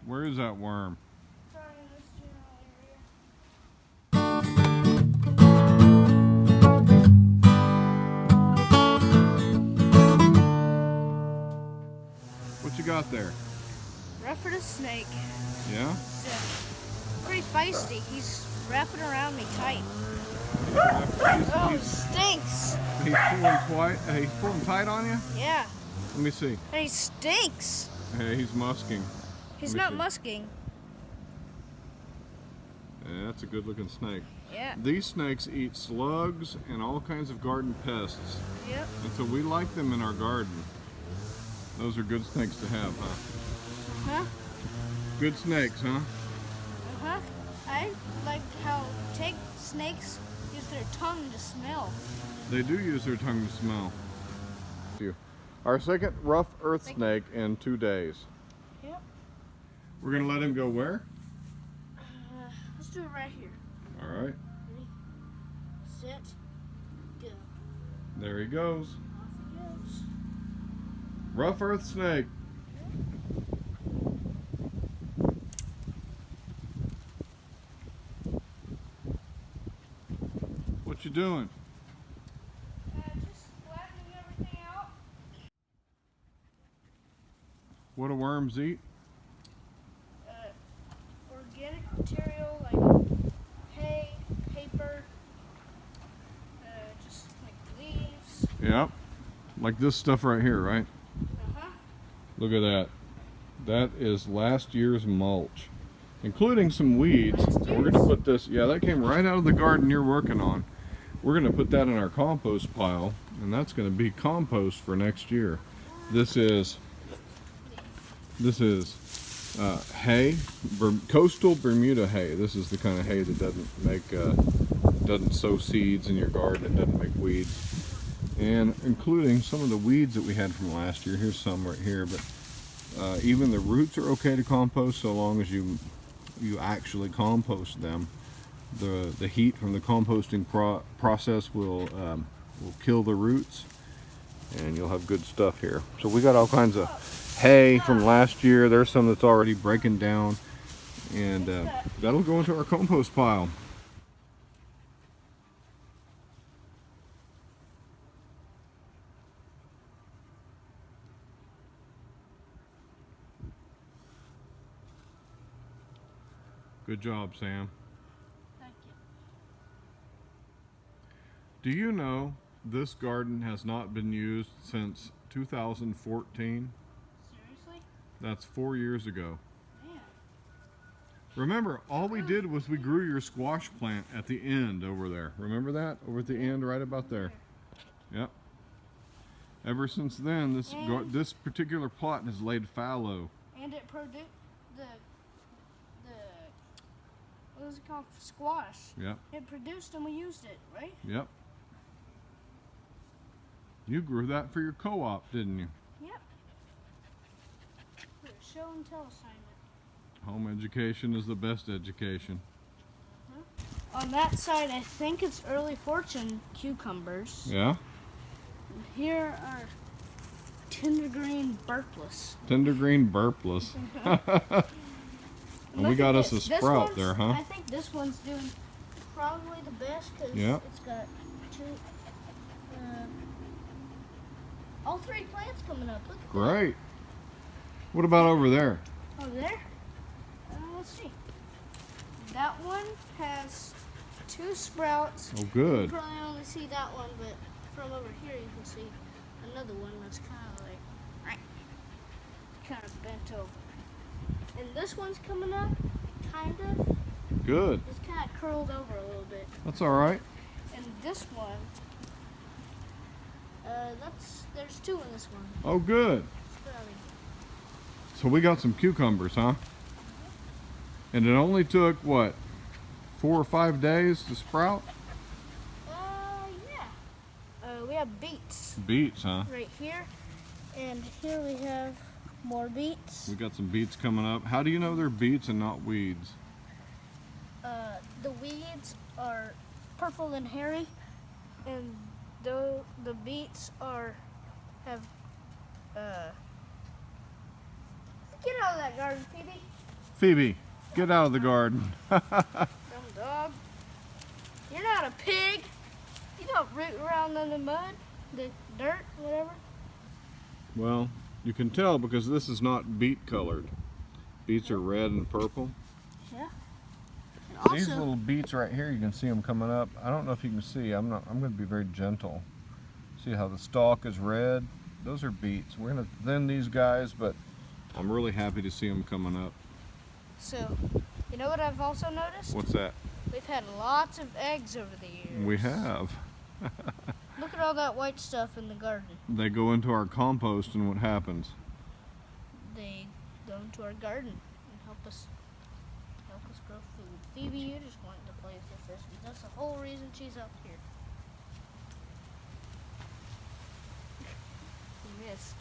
Where is that worm? Probably in this general What you got there? area. Rufford a snake. Yeah? Pretty feisty. He's wrapping around me tight. He's, It stinks. he's pulling tight on you? Yeah. Let me see. And he stinks. Hey, he's musking. He's Let not me see. musking. Yeah, that's a good looking snake. Yeah. These snakes eat slugs and all kinds of garden pests. Yep. And so we like them in our garden. Those are good snakes to have, huh? Huh? Good snakes, huh? Uh-huh. I like how snakes use their tongue to smell. They do use their tongue to smell. Our second rough earth snake in 2 days. Yep. We're gonna let him go where? Let's do it right here. All right. Ready? Set. Go. There he goes. Off he goes. Rough earth snake. What you doing? Just flattening everything out. What do worms eat? Organic material like hay, paper, just like leaves. Yep. Like this stuff right here, right? Uh-huh. Look at that. That is last year's mulch, including some weeds. Last And we're gonna year's? put this, yeah, that came right out of the garden you're working on. We're gonna put that in our compost pile, and that's gonna be compost for next year. This is hay, coastal Bermuda hay. This is the kind of hay that doesn't sow seeds in your garden. It doesn't make weeds, and including some of the weeds that we had from last year. Here's some right here, but even the roots are okay to compost so long as you actually compost them. The heat from the composting process will kill the roots, and you'll have good stuff here. So we got all kinds of hay from last year. There's some that's already breaking down, and that'll go into our compost pile. Good job, Sam. Thank you. Do you know this garden has not been used since 2014? Seriously? That's 4 years ago. Man. Remember, all we did was we grew your squash plant at the end over there. Remember that? Over at the end, right about there. Yep. Ever since then, this particular plot has laid fallow. And it produced the what was it called? Squash. Yep. It produced and we used it, right? Yep. You grew that for your co-op, didn't you? Yep. For a show and tell assignment. Home education is the best education. On that side, I think it's early fortune cucumbers. Yeah? And here are tender green burpless. Tender green burpless. And we got us a sprout there, huh? I think this one's doing probably the best because Yep. it's got all three plants coming up. Look at Great. What about over there? that. Over there? Let's see. That one has 2 sprouts. Oh, You good. can probably only see that one, but from over here you can see another one that's kind of like bent over. And this one's coming up, kind of. Good. It's kind of curled over a little bit. That's all right. And this one, there's 2 in this one. Oh, good. Sprouting. So we got some cucumbers, huh? And it only took, what, 4 or 5 days to sprout? Yeah. We have beets Beets, huh? right here. And here we have more beets. We got some beets coming up. How do you know they're beets and not weeds? The weeds are purple and hairy, and the beets have get out of that garden, Phoebe. Phoebe, get out of the garden. Dumb dog. You're not a pig. You don't root around in the mud, the dirt, whatever. Well, you can tell because this is not beet colored. Beets are red and purple. Yeah. And These also, little beets right here, you can see them coming up. I don't know if you can see. I'm going to be very gentle. See how the stalk is red? Those are beets. We're going to thin these guys, but I'm really happy to see them coming up. so, you know what I've also noticed? What's that? We've had lots of eggs over the years. We have. Look at all that white stuff in the garden. They go into our compost, and what happens? They go into our garden and help us grow food. Phoebe, you just wanted to play with your frisbee. That's the whole reason she's up here. You missed.